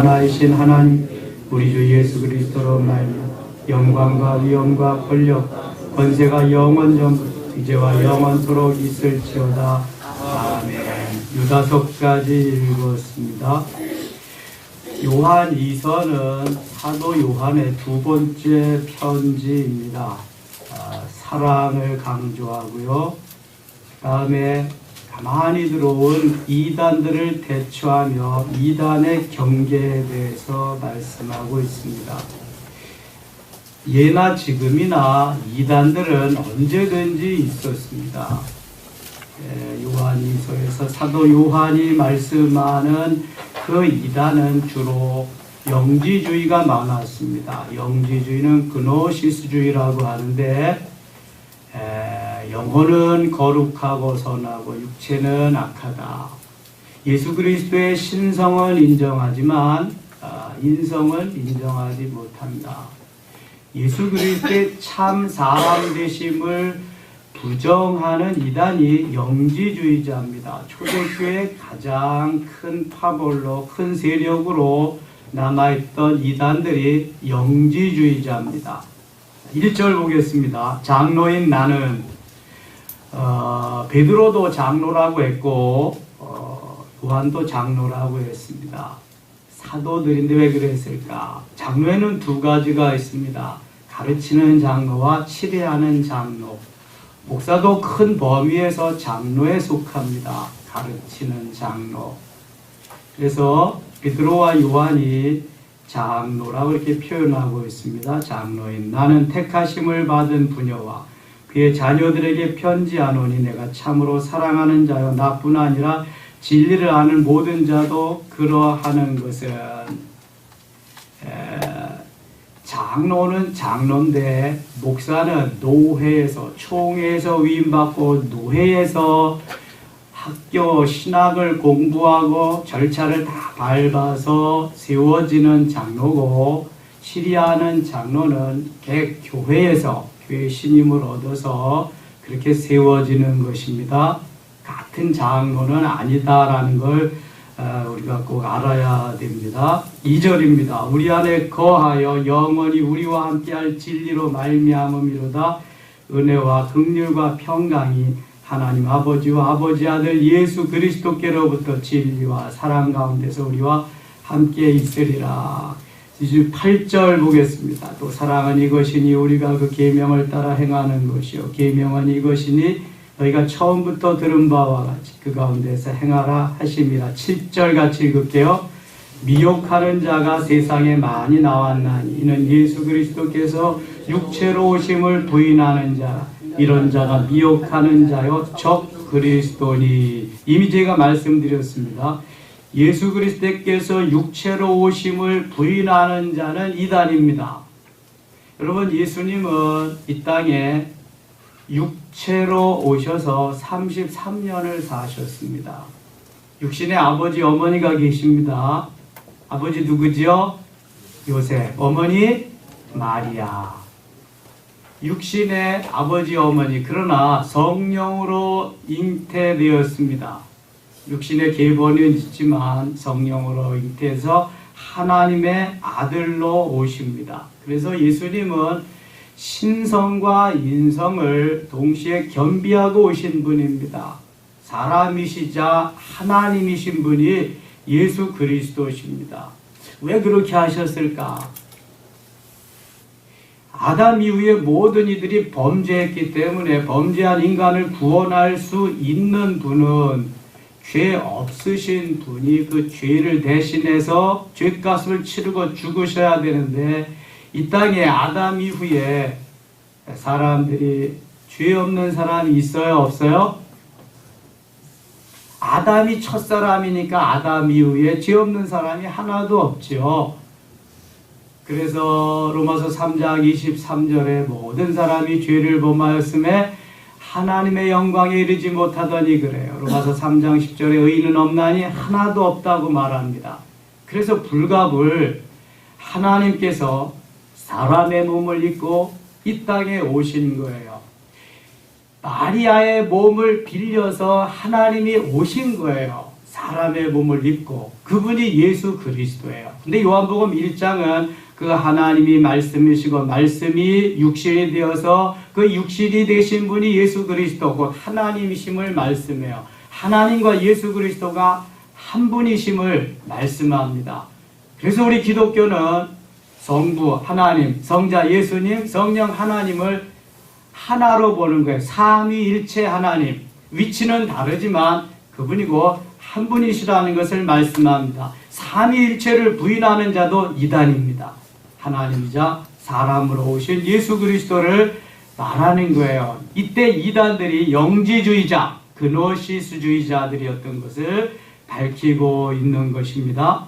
하나이신 하나님, 우리 주 예수 그리스도로 말미암아 영광과 위엄과 권력, 권세가 영원전부터 이제와 영원토록 있을지어다. 아멘. 유다서까지 읽었습니다. 요한 2서는 사도 요한의 두 번째 편지입니다. 사랑을 강조하고요. 그 다음에 가만히 들어온 이단들을 대처하며 이단의 경계에 대해서 말씀하고 있습니다. 예나 지금이나 이단들은 언제든지 있었습니다. 요한이서에서 사도 요한이 말씀하는 그 이단은 주로 영지주의가 많았습니다. 영지주의는 그노시스주의라고 하는데 영혼은 거룩하고 선하고 육체는 악하다. 예수 그리스도의 신성은 인정하지만 인성은 인정하지 못한다. 예수 그리스도의 참 사람 되심을 부정하는 이단이 영지주의자입니다. 초대교회의 가장 큰 파벌로 큰 세력으로 남아있던 이단들이 영지주의자입니다. 1절 보겠습니다. 장로인 나는 베드로도 장로라고 했고 요한도 장로라고 했습니다. 사도들인데 왜 그랬을까? 장로에는 두 가지가 있습니다. 가르치는 장로와 치례하는 장로. 목사도 큰 범위에서 장로에 속합니다. 가르치는 장로. 그래서 베드로와 요한이 장로라고 이렇게 표현하고 있습니다. 장로인 나는 택하심을 받은 부녀와 그의 자녀들에게 편지하노니 내가 참으로 사랑하는 자요 나뿐 아니라 진리를 아는 모든 자도 그러하는 것은 장로는 장로인데 목사는 노회에서 총회에서 위임받고 노회에서 학교 신학을 공부하고 절차를 다 밟아서 세워지는 장로고 치리하는 장로는 교회에서 교회 신임을 얻어서 그렇게 세워지는 것입니다. 같은 장로는 아니다라는 걸 우리가 꼭 알아야 됩니다. 2절입니다. 우리 안에 거하여 영원히 우리와 함께할 진리로 말미암음이로다. 은혜와 긍휼과 평강이 하나님 아버지와 아버지 아들 예수 그리스도께로부터 진리와 사랑 가운데서 우리와 함께 있으리라. 이제 8절 보겠습니다. 또 사랑은 이것이니 우리가 그 계명을 따라 행하는 것이요 계명은 이것이니 너희가 처음부터 들은 바와 같이 그 가운데서 행하라 하심이라. 7절 같이 읽을게요. 미혹하는 자가 세상에 많이 나왔나니 이는 예수 그리스도께서 육체로 오심을 부인하는 자 이런 자가 미혹하는 자요 적 그리스도니. 이미 제가 말씀드렸습니다. 예수 그리스도께서 육체로 오심을 부인하는 자는 이단입니다. 여러분, 예수님은 이 땅에 육체로 오셔서 33년을 사셨습니다. 육신의 아버지 어머니가 계십니다. 아버지 누구지요? 요셉. 어머니 마리아. 육신의 아버지 어머니, 그러나 성령으로 잉태되었습니다. 육신의 계보는 있지만 성령으로 잉태해서 하나님의 아들로 오십니다. 그래서 예수님은 신성과 인성을 동시에 겸비하고 오신 분입니다. 사람이시자 하나님이신 분이 예수 그리스도십니다. 왜 그렇게 하셨을까? 아담 이후에 모든 이들이 범죄했기 때문에 범죄한 인간을 구원할 수 있는 분은 죄 없으신 분이 그 죄를 대신해서 죄값을 치르고 죽으셔야 되는데 이 땅에 아담 이후에 사람들이 죄 없는 사람이 있어요? 없어요? 아담이 첫사람이니까 아담 이후에 죄 없는 사람이 하나도 없죠. 그래서 로마서 3장 23절에 모든 사람이 죄를 범하였음에 하나님의 영광에 이르지 못하더니 그래요. 로마서 3장 10절에 의인은 없나니 하나도 없다고 말합니다. 그래서 불갑을 하나님께서 사람의 몸을 입고 이 땅에 오신 거예요. 마리아의 몸을 빌려서 하나님이 오신 거예요. 사람의 몸을 입고 그분이 예수 그리스도예요. 근데 요한복음 1장은 그 하나님이 말씀이시고 말씀이 육신이 되어서 그 육신이 되신 분이 예수 그리스도고 하나님이심을 말씀해요. 하나님과 예수 그리스도가 한 분이심을 말씀합니다. 그래서 우리 기독교는 성부 하나님, 성자 예수님, 성령 하나님을 하나로 보는 거예요. 삼위일체 하나님. 위치는 다르지만 그분이고 한 분이시라는 것을 말씀합니다. 삼위일체를 부인하는 자도 이단입니다. 하나님이자 사람으로 오신 예수 그리스도를 말하는 거예요. 이때 이단들이 영지주의자, 그노시스주의자들이었던 것을 밝히고 있는 것입니다.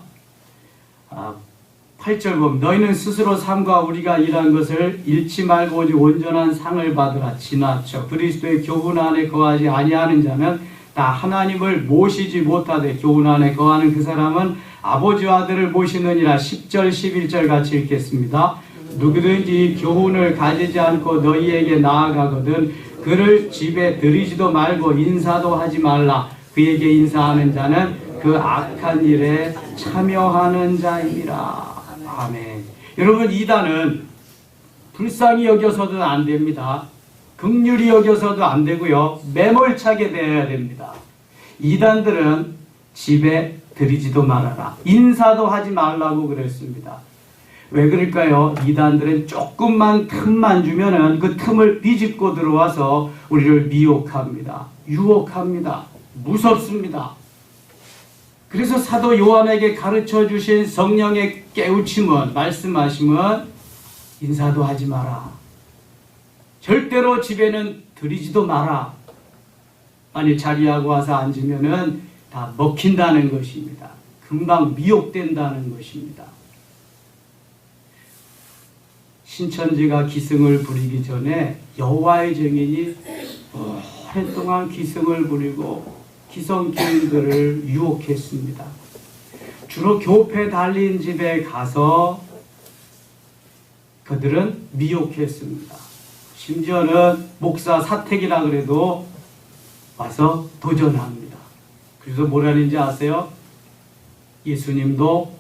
8절 보면 너희는 스스로 삶과 우리가 일한 것을 잃지 말고 오직 온전한 상을 받으라. 지나쳐 그리스도의 교훈 안에 거하지 아니하는 자는 다 하나님을 모시지 못하되 교훈 안에 거하는 그 사람은 아버지와 아들을 모시느니라. 10절 11절 같이 읽겠습니다. 누구든지 교훈을 가지지 않고 너희에게 나아가거든 그를 집에 들이지도 말고 인사도 하지 말라. 그에게 인사하는 자는 그 악한 일에 참여하는 자이니라. 아멘. 여러분, 이단은 불쌍히 여겨서도 안 됩니다. 긍휼히 여겨서도 안 되고요. 매몰차게 대해야 됩니다. 이단들은 집에 들이지도 말아라. 인사도 하지 말라고 그랬습니다. 왜 그럴까요? 이단들은 조금만 틈만 주면은 그 틈을 비집고 들어와서 우리를 미혹합니다. 유혹합니다. 무섭습니다. 그래서 사도 요한에게 가르쳐 주신 성령의 깨우침은, 말씀하심은 인사도 하지 마라. 절대로 집에는 들이지도 마라. 만일 자리하고 와서 앉으면은 다 먹힌다는 것입니다. 금방 미혹된다는 것입니다. 신천지가 기승을 부리기 전에 여호와의 증인이 오랫동안 기승을 부리고 기성교인들을 유혹했습니다. 주로 교패 달린 집에 가서 그들은 미혹했습니다. 심지어는 목사 사택이라 그래도 와서 도전합니다. 그래서 뭐라는지 아세요? 예수님도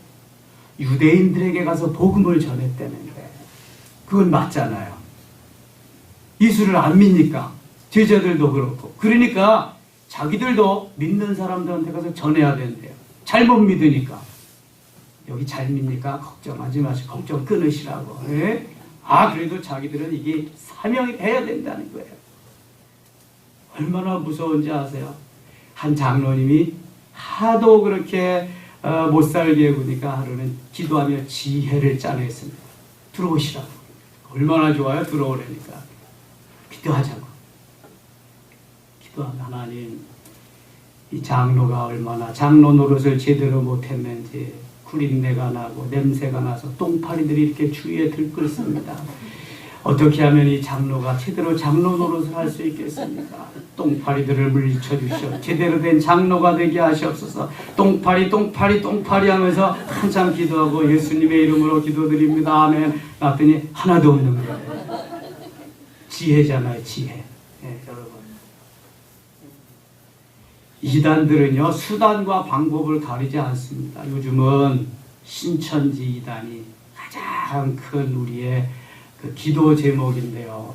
유대인들에게 가서 복음을 전했다는데 그건 맞잖아요. 예수를 안 믿니까 제자들도 그렇고 그러니까 자기들도 믿는 사람들한테 가서 전해야 된대요. 잘못 믿으니까. 여기 잘 믿니까? 걱정하지 마시고 걱정 끊으시라고. 네? 그래도 자기들은 이게 사명이 돼야 된다는 거예요. 얼마나 무서운지 아세요? 한 장로님이 하도 그렇게 못 살게 구니까 하루는 기도하며 지혜를 짜냈습니다. 들어오시라고. 얼마나 좋아요? 들어오라니까. 기도하자고. 기도하면 하나님, 이 장로가 얼마나 장로 노릇을 제대로 못했는지 구린내가 나고 냄새가 나서 똥파리들이 이렇게 주위에 들끓습니다. 어떻게 하면 이 장로가 제대로 장로 노릇을 할 수 있겠습니까? 똥파리들을 물리쳐 주시오. 제대로 된 장로가 되게 하시옵소서. 똥파리 똥파리 똥파리 하면서 한참 기도하고 예수님의 이름으로 기도드립니다. 아멘. 났더니 하나도 없는 거예요. 지혜잖아요. 지혜. 네, 여러분. 이단들은요, 수단과 방법을 가리지 않습니다. 요즘은 신천지 이단이 가장 큰 우리의 그 기도 제목인데요.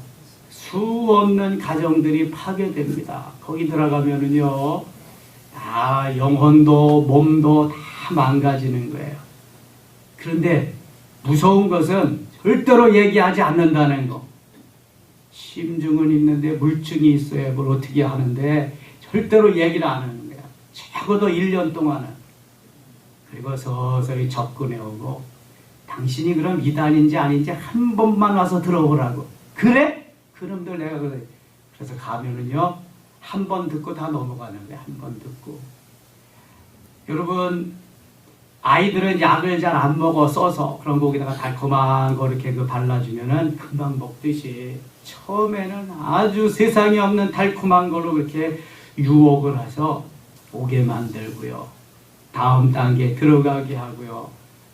수 없는 가정들이 파괴됩니다. 거기 들어가면은요, 다 영혼도 몸도 다 망가지는 거예요. 그런데 무서운 것은 절대로 얘기하지 않는다는 거. 심증은 있는데 물증이 있어야 뭘 어떻게 하는데 절대로 얘기를 안 하는 거야. 적어도 1년 동안은. 그리고 서서히 접근해 오고 당신이 그럼 이단인지 아닌지 한 번만 와서 들어보라고. 그래? 그놈들 내가 그래. 그래서 가면은요, 한 번 듣고 다 넘어가는 거야. 한 번 듣고. 여러분, 아이들은 약을 잘 안 먹어 써서 그런 거기다가 달콤한 거 이렇게 발라주면은 금방 먹듯이 처음에는 아주 세상에 없는 달콤한 걸로 그렇게 유혹을 해서 오게 만들고요. 다음 단계에 들어가게 하고요.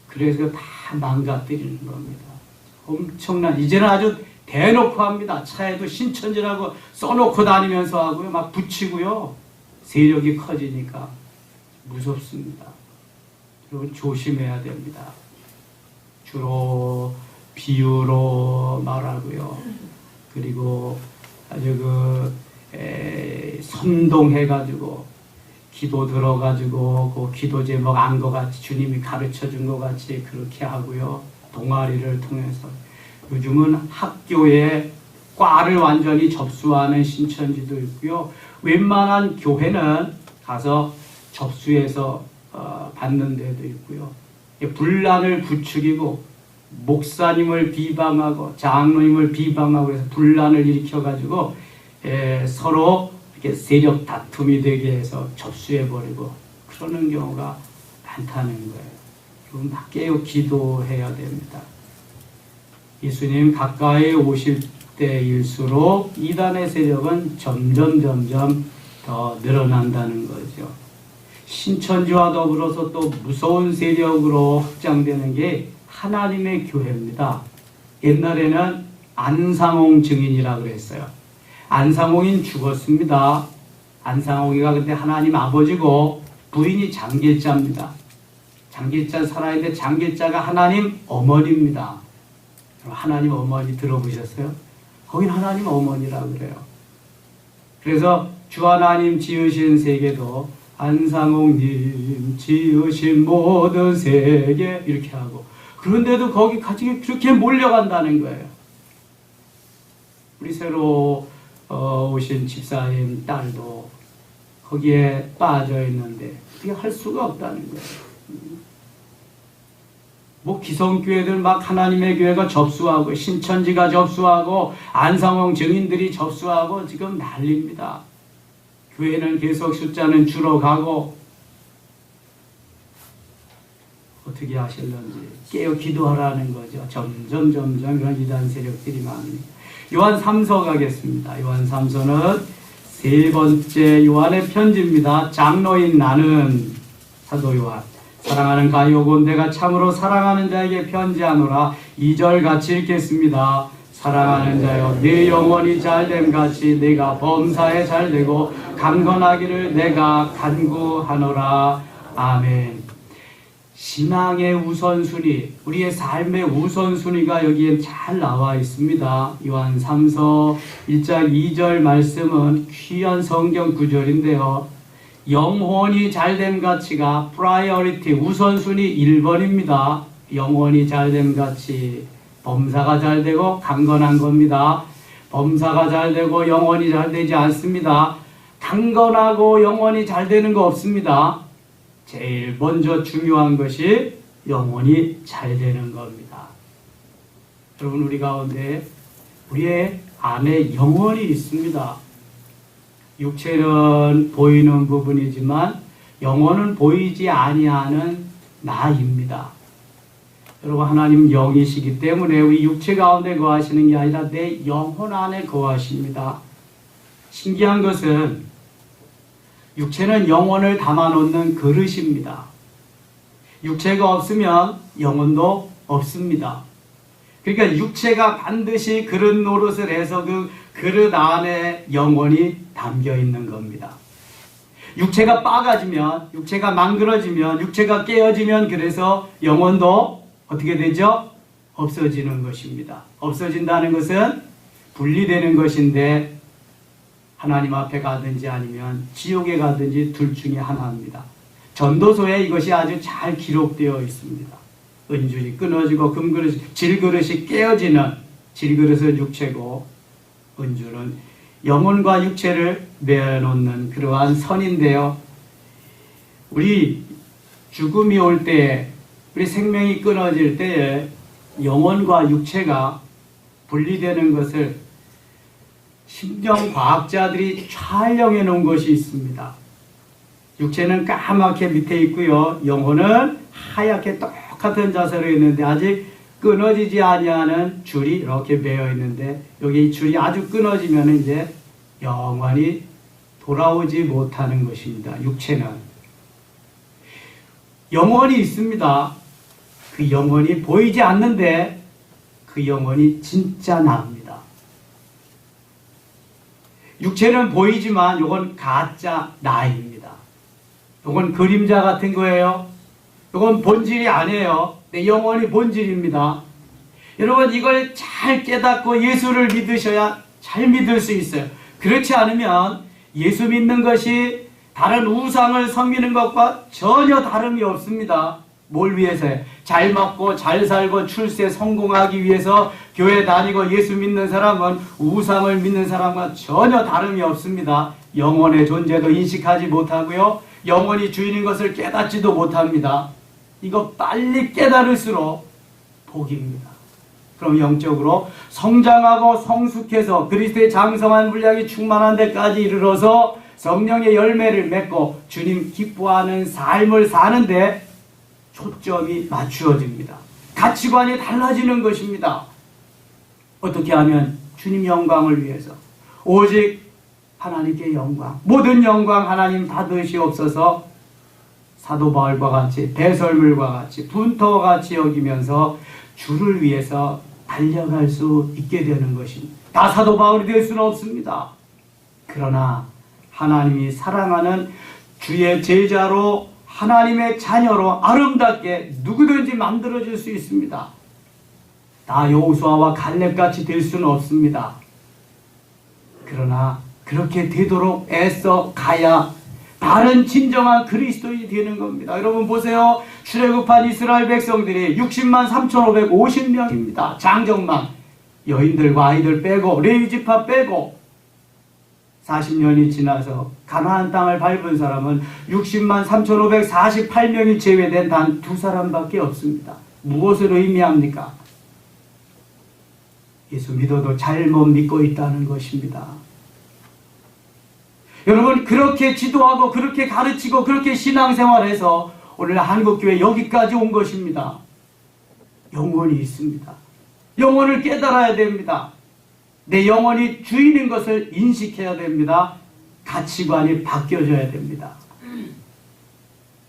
그래서 다 망가뜨리는 겁니다. 엄청난, 이제는 아주 대놓고 합니다. 차에도 신천지라고 써놓고 다니면서 하고요. 막 붙이고요. 세력이 커지니까. 무섭습니다. 여러분 조심해야 됩니다. 주로 비유로 말하고요. 그리고 아주 선동해가지고 기도 들어가지고 그 기도 제목 안 것 같이 주님이 가르쳐 준 것 같이 그렇게 하고요. 동아리를 통해서 요즘은 학교에 과를 완전히 접수하는 신천지도 있고요. 웬만한 교회는 가서 접수해서 받는 데도 있고요. 분란을 부추기고 목사님을 비방하고 장로님을 비방하고 해서 분란을 일으켜가지고 서로 이렇게 세력 다툼이 되게 해서 접수해버리고 그러는 경우가 많다는 거예요. 그럼 깨어 기도해야 됩니다. 예수님 가까이 오실 때일수록 이단의 세력은 점점 더 늘어난다는 거죠. 신천지와 더불어서 또 무서운 세력으로 확장되는 게 하나님의 교회입니다. 옛날에는 안상홍 증인이라고 그랬어요. 안상홍인 죽었습니다. 안상홍이가 근데 하나님 아버지고 부인이 장계자입니다. 장계자 살아있는데 장계자가 하나님 어머니입니다. 하나님 어머니 들어보셨어요? 거긴 하나님 어머니라고 그래요. 그래서 주 하나님 지으신 세계도 안상홍님 지으신 모든 세계 이렇게 하고 그런데도 거기까지 그렇게 몰려간다는 거예요. 우리 새로 오신 집사님 딸도 거기에 빠져 있는데 그게 할 수가 없다는 거예요. 뭐 기성교회들 막 하나님의 교회가 접수하고 신천지가 접수하고 안상홍 증인들이 접수하고 지금 난립니다. 교회는 계속 숫자는 줄어가고 어떻게 하실런지 깨어 기도하라는 거죠. 점점 그런 이단 세력들이 많습니다. 요한 3서 가겠습니다. 요한 3서는 세 번째 요한의 편지입니다. 장로인 나는 사도 요한 사랑하는 가룟 내가 참으로 사랑하는 자에게 편지하노라. 2절 같이 읽겠습니다. 사랑하는 자여 내 영혼이 잘됨 같이 내가 범사에 잘되고 강건하기를 내가 간구하노라. 아멘. 신앙의 우선순위, 우리의 삶의 우선순위가 여기에 잘 나와 있습니다. 요한 3서 1장 2절 말씀은 귀한 성경 구절인데요. 영혼이 잘됨 가치가 priority, 우선순위 1번입니다. 영혼이 잘됨 가치, 범사가 잘되고 강건한 겁니다. 범사가 잘되고 영혼이 잘되지 않습니다. 강건하고 영혼이 잘되는 거 없습니다. 제일 먼저 중요한 것이 영혼이 잘되는 겁니다. 여러분 우리 가운데 우리의 안에 영혼이 있습니다. 육체는 보이는 부분이지만 영혼은 보이지 아니하는 나입니다. 여러분 하나님 영이시기 때문에 우리 육체 가운데 거하시는 게 아니라 내 영혼 안에 거하십니다. 신기한 것은 육체는 영혼을 담아놓는 그릇입니다. 육체가 없으면 영혼도 없습니다. 그러니까 육체가 반드시 그릇 노릇을 해서 그 그릇 안에 영혼이 담겨 있는 겁니다. 육체가 빠가지면, 육체가 망그러지면, 육체가 깨어지면 그래서 영혼도 어떻게 되죠? 없어지는 것입니다. 없어진다는 것은 분리되는 것인데 하나님 앞에 가든지 아니면 지옥에 가든지 둘 중에 하나입니다. 전도서에 이것이 아주 잘 기록되어 있습니다. 은줄이 끊어지고 금그릇이, 질그릇이 깨어지는, 질그릇은 육체고 은줄은 영혼과 육체를 매어놓는 그러한 선인데요. 우리 죽음이 올 때에, 우리 생명이 끊어질 때에 영혼과 육체가 분리되는 것을 심정과학자들이 촬영해 놓은 것이 있습니다. 육체는 까맣게 밑에 있고요. 영혼은 하얗게 똑같은 자세로 있는데 아직 끊어지지 아니하는 줄이 이렇게 매어 있는데 여기 이 줄이 아주 끊어지면 이제 영원히 돌아오지 못하는 것입니다. 육체는. 영혼이 있습니다. 그 영혼이 보이지 않는데 그 영혼이 진짜 나입니다. 육체는 보이지만 이건 가짜 나입니다. 이건 그림자 같은 거예요. 이건 본질이 아니에요. 내 영혼이 본질입니다. 여러분, 이걸 잘 깨닫고 예수를 믿으셔야 잘 믿을 수 있어요. 그렇지 않으면 예수 믿는 것이 다른 우상을 섬기는 것과 전혀 다름이 없습니다. 뭘 위해서요? 잘 먹고 잘 살고 출세 성공하기 위해서 교회 다니고 예수 믿는 사람은 우상을 믿는 사람과 전혀 다름이 없습니다. 영혼의 존재도 인식하지 못하고요. 영혼이 주인인 것을 깨닫지도 못합니다. 이거 빨리 깨달을수록 복입니다. 그럼 영적으로 성장하고 성숙해서 그리스도의 장성한 분량이 충만한 데까지 이르러서 성령의 열매를 맺고 주님 기뻐하는 삶을 사는데 초점이 맞추어집니다. 가치관이 달라지는 것입니다. 어떻게 하면 주님 영광을 위해서 오직 하나님께 영광, 모든 영광 하나님 받으시옵소서. 사도 바울과 같이 배설물과 같이 분토와 같이 여기면서 주를 위해서 달려갈 수 있게 되는 것입니다. 다 사도 바울이 될 수는 없습니다. 그러나 하나님이 사랑하는 주의 제자로 하나님의 자녀로 아름답게 누구든지 만들어질 수 있습니다. 다 여호수아와 갈렙같이 될 수는 없습니다. 그러나 그렇게 되도록 애써 가야 다른 진정한 그리스도인이 되는 겁니다. 여러분 보세요. 출애굽한 이스라엘 백성들이 60만 3,550명입니다. 장정만 여인들과 아이들 빼고 레위 지파 빼고 40년이 지나서 가나안 땅을 밟은 사람은 60만 3,548명이 제외된 단 2사람밖에 없습니다. 무엇을 의미합니까? 예수 믿어도 잘못 믿고 있다는 것입니다. 여러분, 그렇게 지도하고 그렇게 가르치고 그렇게 신앙생활해서 오늘 한국교회 여기까지 온 것입니다. 영혼이 있습니다. 영혼을 깨달아야 됩니다. 내 영혼이 주인인 것을 인식해야 됩니다. 가치관이 바뀌어져야 됩니다.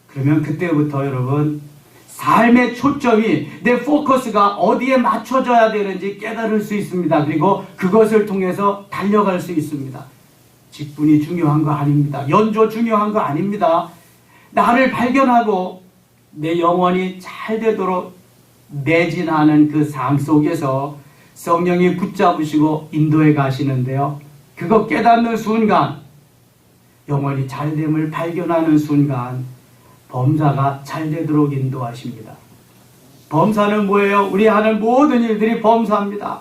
그러면 그때부터 여러분 삶의 초점이 내 포커스가 어디에 맞춰져야 되는지 깨달을 수 있습니다. 그리고 그것을 통해서 달려갈 수 있습니다. 직분이 중요한 거 아닙니다. 연조 중요한 거 아닙니다. 나를 발견하고 내 영혼이 잘 되도록 매진하는 그 삶 속에서 성령이 붙잡으시고 인도해 가시는데요. 그거 깨닫는 순간, 영혼이 잘됨을 발견하는 순간 범사가 잘 되도록 인도하십니다. 범사는 뭐예요? 우리 하는 모든 일들이 범사입니다.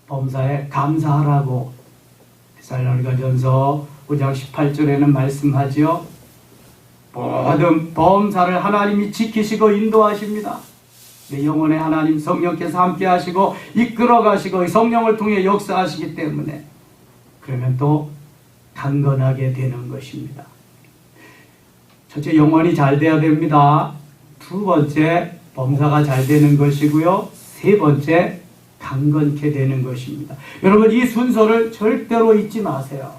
범사에 감사하라고 데살로니가전서 5장 18절에는 말씀하지요. 모든 범사를 하나님이 지키시고 인도하십니다. 내 영혼의 하나님 성령께서 함께 하시고 이끌어 가시고 성령을 통해 역사하시기 때문에 그러면 또 강건하게 되는 것입니다. 첫째, 영혼이 잘 되어야 됩니다. 두 번째, 범사가 잘 되는 것이고요. 세 번째, 강건케 되는 것입니다. 여러분, 이 순서를 절대로 잊지 마세요.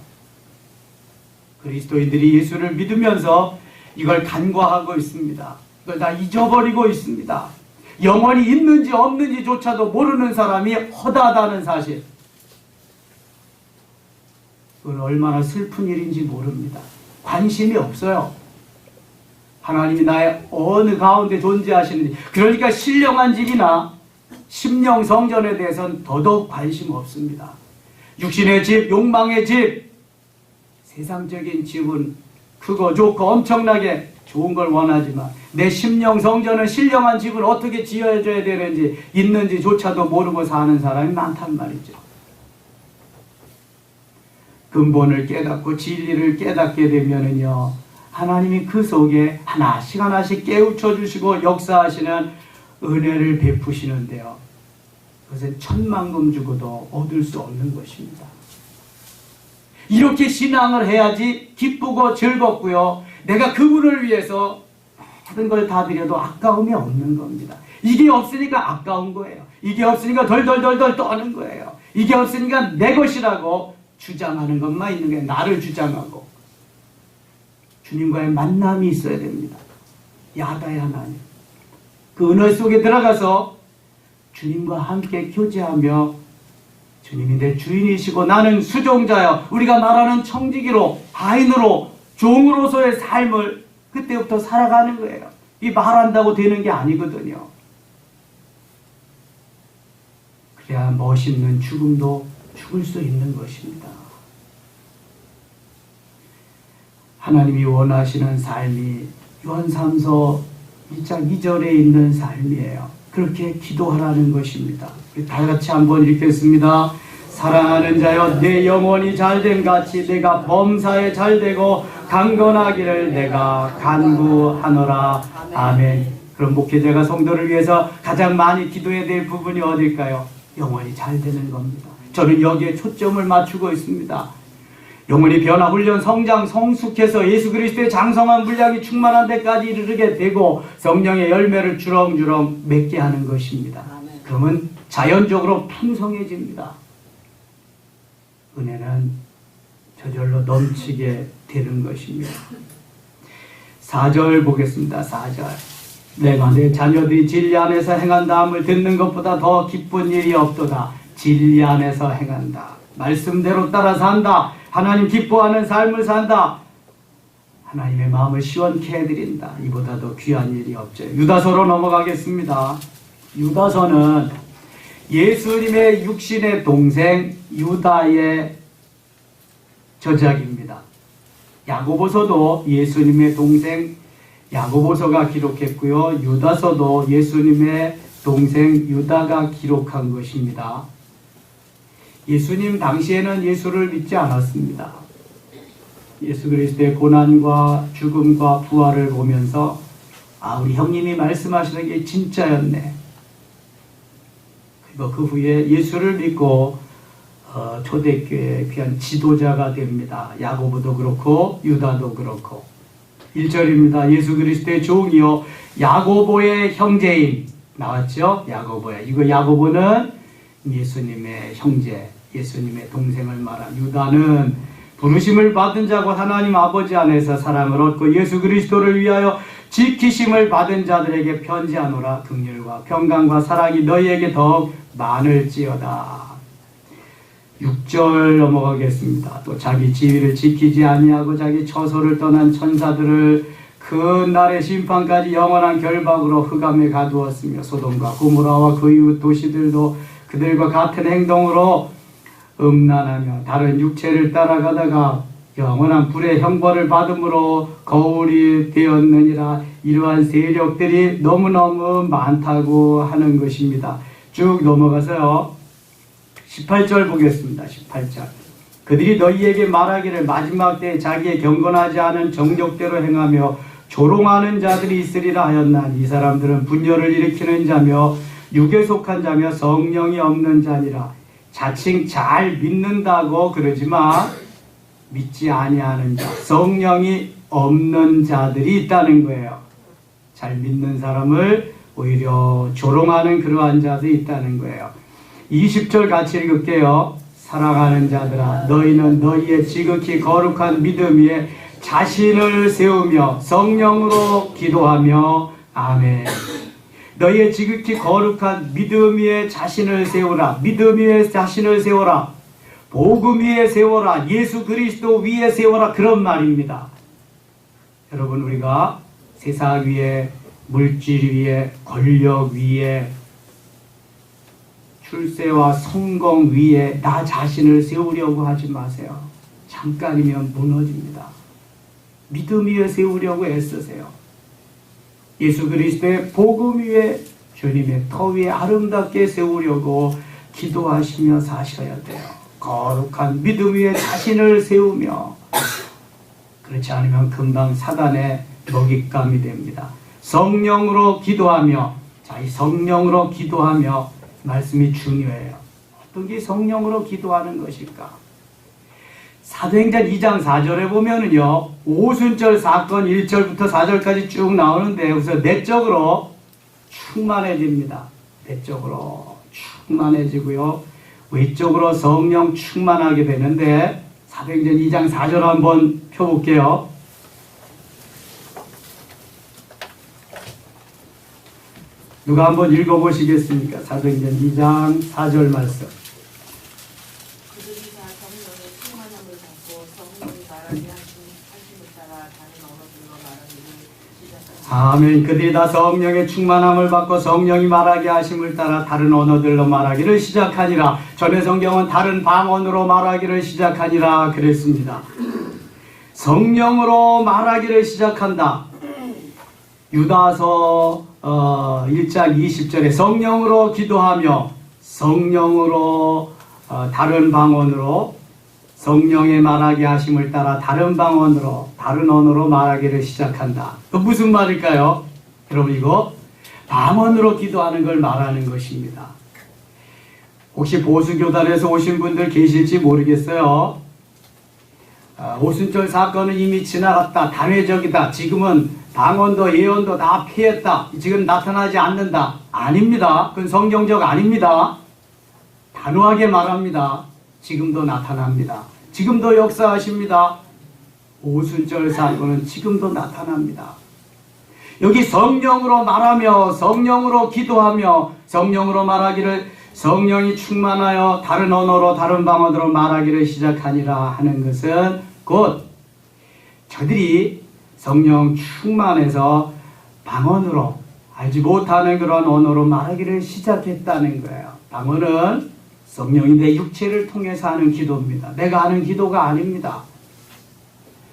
그리스도인들이 예수를 믿으면서 이걸 간과하고 있습니다. 이걸 다 잊어버리고 있습니다. 영혼이 있는지 없는지조차도 모르는 사람이 허다하다는 사실. 그건 얼마나 슬픈 일인지 모릅니다. 관심이 없어요. 하나님이 나의 어느 가운데 존재하시는지. 그러니까 신령한 집이나 심령 성전에 대해서는 더더욱 관심 없습니다. 육신의 집, 욕망의 집, 세상적인 집은 크고 좋고 엄청나게 좋은 걸 원하지만 내 심령 성전은 신령한 집을 어떻게 지어줘야 되는지 있는지조차도 모르고 사는 사람이 많단 말이죠. 근본을 깨닫고 진리를 깨닫게 되면은요, 하나님이 그 속에 하나씩 하나씩 깨우쳐 주시고 역사하시는 은혜를 베푸시는데요. 그것은 천만금 주고도 얻을 수 없는 것입니다. 이렇게 신앙을 해야지 기쁘고 즐겁고요. 내가 그분을 위해서 모든 걸 다 드려도 아까움이 없는 겁니다. 이게 없으니까 아까운 거예요. 이게 없으니까 덜덜덜덜 떠는 거예요. 이게 없으니까 내 것이라고 주장하는 것만 있는 거예요. 나를 주장하고. 주님과의 만남이 있어야 됩니다. 야다의 하나님. 그 은혜 속에 들어가서 주님과 함께 교제하며 주님이 내 주인이시고 나는 수종자여, 우리가 말하는 청지기로, 하인으로 종으로서의 삶을 그때부터 살아가는 거예요. 이 말한다고 되는 게 아니거든요. 그래야 멋있는 죽음도 죽을 수 있는 것입니다. 하나님이 원하시는 삶이 요한삼서 2장 2절에 있는 삶이에요. 그렇게 기도하라는 것입니다. 다 같이 한번 읽겠습니다. 사랑하는 자여, 내 영혼이 잘됨 같이 내가 범사에 잘되고 강건하기를 내가 간구하노라. 아멘. 그럼 목회자가 성도를 위해서 가장 많이 기도해야 될 부분이 어딜까요? 영혼이 잘되는 겁니다. 저는 여기에 초점을 맞추고 있습니다. 영혼이 변화, 훈련, 성장, 성숙해서 예수 그리스도의 장성한 분량이 충만한 데까지 이르게 되고 성령의 열매를 주렁주렁 맺게 하는 것입니다. 그러면 자연적으로 풍성해집니다. 은혜는 저절로 넘치게 되는 것입니다. 4절 보겠습니다. 4절. 내가 내 자녀들이 진리 안에서 행한다함을 듣는 것보다 더 기쁜 일이 없도다. 진리 안에서 행한다. 말씀대로 따라 산다. 하나님 기뻐하는 삶을 산다. 하나님의 마음을 시원케 해드린다. 이보다 더 귀한 일이 없죠. 유다서로 넘어가겠습니다. 유다서는 예수님의 육신의 동생 유다의 저작입니다. 야고보서도 예수님의 동생 야고보서가 기록했고요. 유다서도 예수님의 동생 유다가 기록한 것입니다. 예수님 당시에는 예수를 믿지 않았습니다. 예수 그리스도의 고난과 죽음과 부활을 보면서 우리 형님이 말씀하시는 게 진짜였네. 그리고 그 후에 예수를 믿고 초대교회의 귀한 지도자가 됩니다. 야고보도 그렇고 유다도 그렇고. 1절입니다. 예수 그리스도의 종이요 야고보의 형제인 나왔죠? 야고보야. 이거 야고보는 예수님의 형제, 예수님의 동생을 말한 유다는 부르심을 받은 자고 하나님 아버지 안에서 사랑을 얻고 예수 그리스도를 위하여 지키심을 받은 자들에게 편지하노라. 긍휼과 평강과 사랑이 너희에게 더욱 많을지어다. 6절 넘어가겠습니다. 또 자기 지위를 지키지 아니하고 자기 처소를 떠난 천사들을 그 날의 심판까지 영원한 결박으로 흑암에 가두었으며 소돔과 고모라와 그 이웃 도시들도 그들과 같은 행동으로 음란하며 다른 육체를 따라가다가 영원한 불의 형벌을 받음으로 거울이 되었느니라. 이러한 세력들이 너무너무 많다고 하는 것입니다. 쭉 넘어가서요. 18절 보겠습니다. 18절. 그들이 너희에게 말하기를 마지막 때에 자기의 경건하지 않은 정욕대로 행하며 조롱하는 자들이 있으리라 하였나. 이 사람들은 분열을 일으키는 자며 육에 속한 자며 성령이 없는 자니라. 자칭 잘 믿는다고 그러지만 믿지 아니하는 자, 성령이 없는 자들이 있다는 거예요. 잘 믿는 사람을 오히려 조롱하는 그러한 자들이 있다는 거예요. 20절 같이 읽을게요. 사랑하는 자들아, 너희는 너희의 지극히 거룩한 믿음 위에 자신을 세우며 성령으로 기도하며 아멘. 너희의 지극히 거룩한 믿음 위에 자신을 세우라. 믿음 위에 자신을 세워라. 복음 위에 세워라. 예수 그리스도 위에 세워라. 그런 말입니다. 여러분, 우리가 세상 위에, 물질 위에, 권력 위에, 출세와 성공 위에 나 자신을 세우려고 하지 마세요. 잠깐이면 무너집니다. 믿음 위에 세우려고 애쓰세요. 예수 그리스도의 복음 위에, 주님의 터 위에 아름답게 세우려고 기도하시며 사셔야 돼요. 거룩한 믿음 위에 자신을 세우며. 그렇지 않으면 금방 사단의 먹잇감이 됩니다. 성령으로 기도하며. 자, 이 성령으로 기도하며 말씀이 중요해요. 어떤 게 성령으로 기도하는 것일까? 사도행전 2장 4절에 보면은요, 오순절 사건 1절부터 4절까지 쭉 나오는데, 우선 내적으로 충만해집니다. 내적으로 충만해지고요, 외적으로 성령 충만하게 되는데, 사도행전 2장 4절 한번 펴볼게요. 누가 한번 읽어보시겠습니까? 사도행전 2장 4절 말씀. 그들이 다 성령의 충만함을 받고 성령이 말하게 하심을 따라 아멘. 그들이 다 성령의 충만함을 받고 성령이 말하게 하심을 따라 다른 언어들로 말하기를 시작하니라. 전에 성경은 다른 방언으로 말하기를 시작하니라 그랬습니다. 성령으로 말하기를 시작한다. 유다서 1장 20절에 성령으로 기도하며 성령으로 다른 방언으로 성령의 말하게 하심을 따라 다른 방언으로 다른 언어로 말하기를 시작한다. 그 무슨 말일까요? 여러분 이거 방언으로 기도하는 걸 말하는 것입니다. 혹시 보수교단에서 오신 분들 계실지 모르겠어요. 오순절 사건은 이미 지나갔다. 단회적이다. 지금은 방언도 예언도 다 피했다. 지금 나타나지 않는다. 아닙니다. 그건 성경적 아닙니다. 단호하게 말합니다. 지금도 나타납니다. 지금도 역사하십니다. 오순절 사건은 지금도 나타납니다. 여기 성령으로 말하며 성령으로 기도하며 성령으로 말하기를 성령이 충만하여 다른 언어로 다른 방언으로 말하기를 시작하니라 하는 것은 곧 저들이 성령 충만해서 방언으로 알지 못하는 그런 언어로 말하기를 시작했다는 거예요. 방언은 성령이 내 육체를 통해서 하는 기도입니다. 내가 하는 기도가 아닙니다.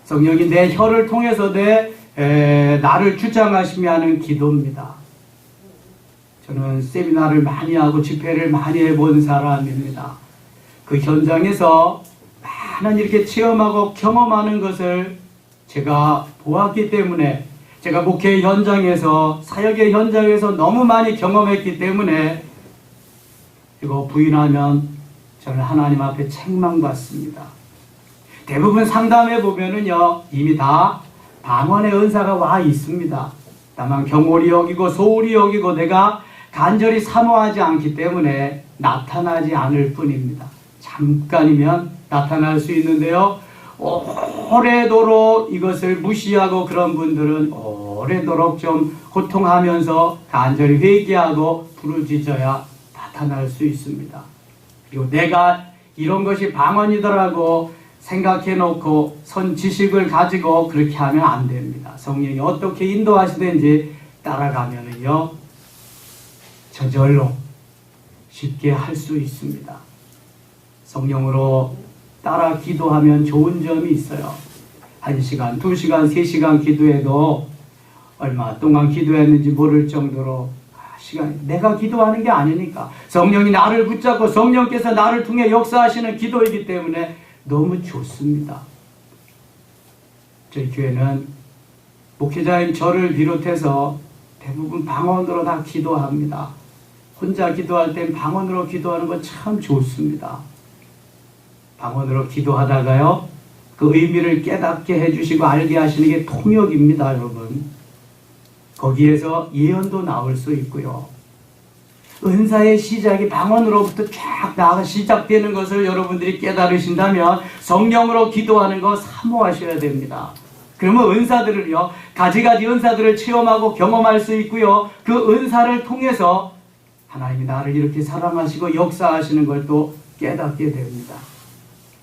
성령이 내 혀를 통해서 나를 주장하시며 하는 기도입니다. 저는 세미나를 많이 하고 집회를 많이 해본 사람입니다. 그 현장에서 많은 이렇게 체험하고 경험하는 것을 제가 보았기 때문에 제가 목회 현장에서 사역의 현장에서 너무 많이 경험했기 때문에 이거 부인하면 저는 하나님 앞에 책망받습니다. 대부분 상담해 보면은요 이미 다 방언의 은사가 와 있습니다. 다만 경홀히 여기고 소홀히 여기고 내가 간절히 사모하지 않기 때문에 나타나지 않을 뿐입니다. 잠깐이면 나타날 수 있는데요 오래도록 이것을 무시하고 그런 분들은 오래도록 좀 고통하면서 간절히 회개하고 부르짖어야 나타날 수 있습니다. 그리고 내가 이런 것이 방언이더라고 생각해 놓고 선 지식을 가지고 그렇게 하면 안 됩니다. 성령이 어떻게 인도하시든지 따라가면은요 저절로 쉽게 할 수 있습니다. 성령으로 따라 기도하면 좋은 점이 있어요. 1시간, 2시간, 3시간 기도해도 얼마 동안 기도했는지 모를 정도로 내가 기도하는 게 아니니까 성령이 나를 붙잡고 성령께서 나를 통해 역사하시는 기도이기 때문에 너무 좋습니다. 저희 교회는 목회자인 저를 비롯해서 대부분 방언으로 다 기도합니다. 혼자 기도할 땐 방언으로 기도하는 건 참 좋습니다. 방언으로 기도하다가요 그 의미를 깨닫게 해주시고 알게 하시는 게 통역입니다. 여러분 거기에서 예언도 나올 수 있고요 은사의 시작이 방언으로부터 쫙 나가 시작되는 것을 여러분들이 깨달으신다면 성령으로 기도하는 거 사모하셔야 됩니다. 그러면 은사들을요 가지가지 은사들을 체험하고 경험할 수 있고요 그 은사를 통해서 하나님이 나를 이렇게 사랑하시고 역사하시는 걸 또 깨닫게 됩니다.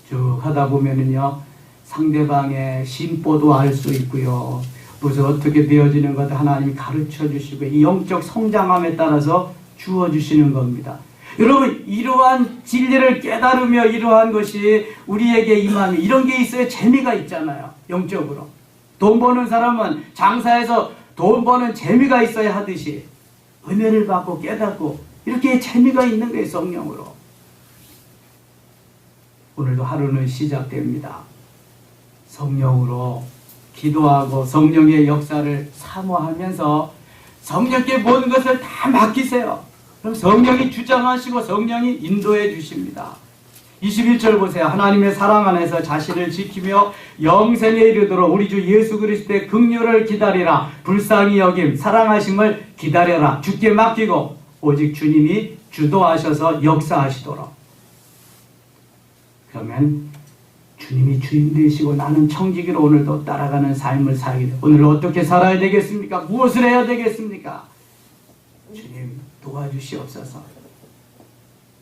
쭉 하다 보면은요 상대방의 심보도 알 수 있고요 무슨 어떻게 되어지는 것도 하나님이 가르쳐 주시고 이 영적 성장함에 따라서 주어주시는 겁니다. 여러분 이러한 진리를 깨달으며 이러한 것이 우리에게 임하면 이런 게 있어야 재미가 있잖아요. 영적으로 돈 버는 사람은 장사해서 돈 버는 재미가 있어야 하듯이 은혜를 받고 깨닫고 이렇게 재미가 있는 거예요. 성령으로 오늘도 하루는 시작됩니다. 성령으로 기도하고 성령의 역사를 사모하면서 성령께 모든 것을 다 맡기세요. 그럼 성령이 주장하시고 성령이 인도해 주십니다. 21절 보세요. 하나님의 사랑 안에서 자신을 지키며 영생에 이르도록 우리 주 예수 그리스도의 긍휼을 기다리라. 불쌍히 여김 사랑하심을 기다려라. 주께 맡기고 오직 주님이 주도하셔서 역사하시도록. 그러면 주님이 주인 되시고 나는 청지기로 오늘도 따라가는 삶을 살게 돼. 오늘 어떻게 살아야 되겠습니까? 무엇을 해야 되겠습니까? 주님 도와주시옵소서.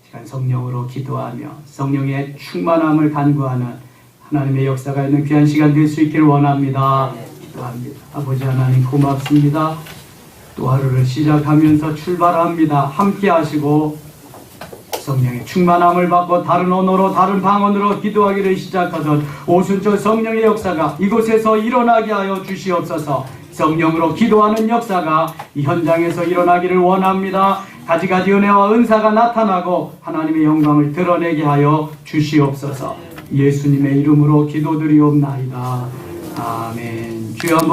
시간 성령으로 기도하며 성령의 충만함을 간구하는 하나님의 역사가 있는 귀한 시간 될 수 있기를 원합니다. 기도합니다. 아버지 하나님 고맙습니다. 또 하루를 시작하면서 출발합니다. 함께 하시고 성령의 충만함을 받고 다른 언어로 다른 방언으로 기도하기를 시작하던 오순절 성령의 역사가 이곳에서 일어나게 하여 주시옵소서. 성령으로 기도하는 역사가 이 현장에서 일어나기를 원합니다. 가지가지 은혜와 은사가 나타나고 하나님의 영광을 드러내게 하여 주시옵소서. 예수님의 이름으로 기도드리옵나이다. 아멘. 주여 한번